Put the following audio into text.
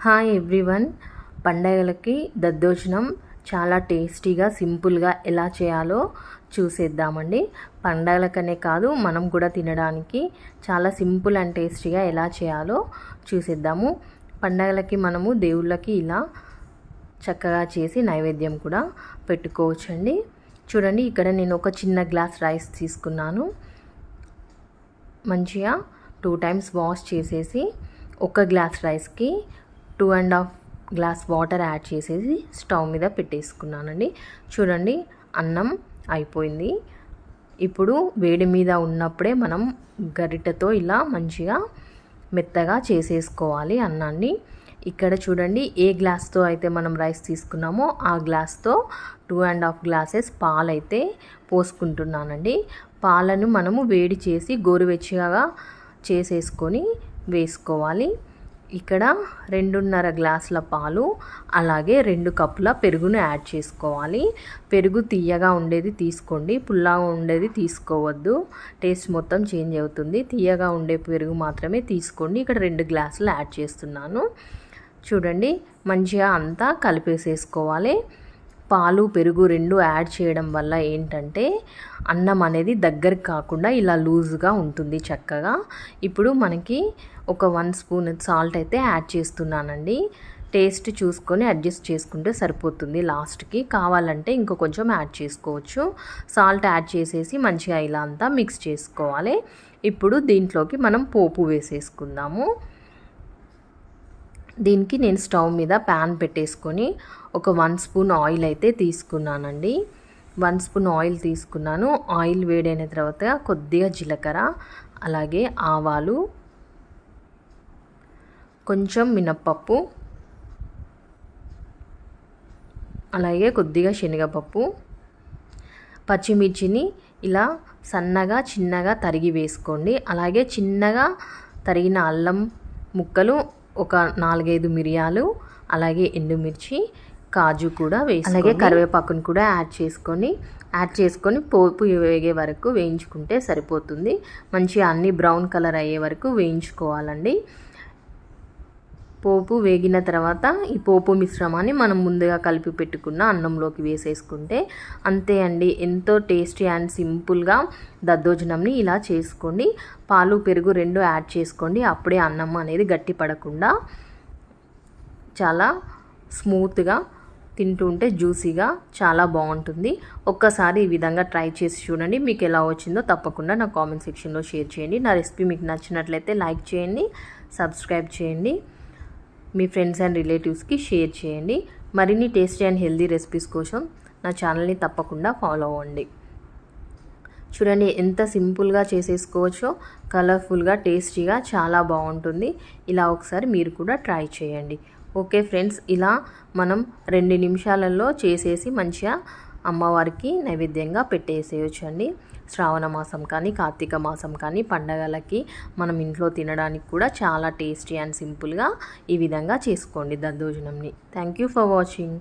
Hi everyone. పండగలకి దద్దోజనం చాలా టేస్టీగా సింపుల్గా ఎలా చేయాలో చూసేద్దామండి. పండగలకనే కాదు మనం కూడా తినడానికి చాలా సింపుల్ అండ్ టేస్టీగా ఎలా చేయాలో చూసేద్దాము. పండగలకి మనము దేవుళ్ళకి ఇలా చక్కగా చేసి నైవేద్యం కూడా పెట్టుకోవచ్చండి. చూడండి, ఇక్కడ నేను ఒక చిన్న గ్లాస్ రైస్ తీసుకున్నాను. మంచిగా 2 times వాష్ చేసేసి ఒక గ్లాస్ రైస్కి 2.5 గ్లాస్ వాటర్ యాడ్ చేసేసి స్టవ్ మీద పెట్టేసుకున్నానండి. చూడండి, అన్నం అయిపోయింది. ఇప్పుడు వేడి మీద ఉన్నప్పుడే మనం గరిటెతో ఇలా మంచిగా మెత్తగా చేసేసుకోవాలి అన్నాన్ని. ఇక్కడ చూడండి, ఏ గ్లాస్తో అయితే మనం రైస్ తీసుకున్నామో ఆ గ్లాస్తో 2.5 గ్లాసెస్ పాలు అయితే పోసుకుంటున్నానండి. పాలను మనము వేడి చేసి గోరువెచ్చగా చేసేసుకొని వేసుకోవాలి. ఇక్కడ 2.5 గ్లాసుల పాలు, అలాగే 2 కప్పుల పెరుగును యాడ్ చేసుకోవాలి. పెరుగు తీయగా ఉండేది తీసుకోండి, పుల్లగా ఉండేది తీసుకోవద్దు. టేస్ట్ మొత్తం చేంజ్ అవుతుంది. తీయగా ఉండే పెరుగు మాత్రమే తీసుకోండి. ఇక్కడ 2 గ్లాసులు యాడ్ చేస్తున్నాను. చూడండి, మంచిగా అంతా కలిపేసేసుకోవాలి. పాలు పెరుగు 2 యాడ్ చేయడం వల్ల ఏంటంటే అన్నం అనేది దగ్గరికి కాకుండా ఇలా లూజ్గా ఉంటుంది చక్కగా. ఇప్పుడు మనకి ఒక 1 స్పూన్ సాల్ట్ అయితే యాడ్ చేస్తున్నానండి. టేస్ట్ చూసుకొని అడ్జస్ట్ చేసుకుంటే సరిపోతుంది. లాస్ట్కి కావాలంటే ఇంకో కొంచెం యాడ్ చేసుకోవచ్చు. సాల్ట్ యాడ్ చేసేసి మంచిగా ఇలా అంతా మిక్స్ చేసుకోవాలి. ఇప్పుడు దీంట్లోకి మనం పోపు వేసేసుకుందాము. దీనికి నేను స్టవ్ మీద ప్యాన్ పెట్టేసుకొని ఒక 1 స్పూన్ ఆయిల్ అయితే తీసుకున్నానండి. 1 స్పూన్ ఆయిల్ తీసుకున్నాను. ఆయిల్ వేడైన తర్వాత కొద్దిగా జీలకర్ర, అలాగే ఆవాలు, కొంచెం మినప్పప్పు, అలాగే కొద్దిగా శనగపప్పు, పచ్చిమిర్చిని ఇలా సన్నగా చిన్నగా తరిగి వేసుకోండి. అలాగే చిన్నగా తరిగిన అల్లం ముక్కలు, ఒక 4-5 మిరియాలు, అలాగే ఎండుమిర్చి, కాజు కూడా వేసి, అలాగే కరివేపాకును కూడా యాడ్ చేసుకొని పోపు వేగే వరకు వేయించుకుంటే సరిపోతుంది. మంచిగా అన్ని బ్రౌన్ కలర్ అయ్యే వరకు వేయించుకోవాలండి. పోపు వేగిన తర్వాత ఈ పోపు మిశ్రమాన్ని మనం ముందుగా కలిపి పెట్టుకున్న అన్నంలోకి వేసేసుకుంటే అంతే అండి. ఎంతో టేస్టీ అండ్ సింపుల్గా దద్దోజనంని ఇలా చేసుకోండి. పాలు పెరుగు 2 యాడ్ చేసుకోండి. అప్పుడే అన్నం అనేది గట్టి పడకుండా చాలా స్మూత్గా, తింటుంటే జ్యూసీగా చాలా బాగుంటుంది. ఒక్కసారి ఈ విధంగా ట్రై చేసి చూడండి. మీకు ఎలా వచ్చిందో తప్పకుండా నా కామెంట్ సెక్షన్లో షేర్ చేయండి. నా రెసిపీ మీకు నచ్చినట్లయితే లైక్ చేయండి, సబ్స్క్రైబ్ చేయండి, మీ ఫ్రెండ్స్ అండ్ రిలేటివ్స్కి షేర్ చేయండి. మరిన్ని టేస్టీ అండ్ హెల్దీ రెసిపీస్ కోసం నా ఛానల్ని తప్పకుండా ఫాలో అవ్వండి. చూడండి, ఎంత సింపుల్గా చేసేసుకోవచ్చో, కలర్ఫుల్గా, టేస్టీగా చాలా బాగుంటుంది. ఇలా ఒకసారి మీరు కూడా ట్రై చేయండి. ఓకే ఫ్రెండ్స్, ఇలా మనం 2 నిమిషాలలో చేసేసి మంచిగా అమ్మవారికి నైవేద్యంగా పెట్టేసేయచ్చండి. శ్రావణ మాసం కానీ, కార్తీక మాసం కానీ, పండగలకి మనం ఇంట్లో తినడానికి కూడా చాలా టేస్టీ అండ్ సింపుల్గా ఈ విధంగా చేసుకోండి దద్దోజనంని. Thank you for watching.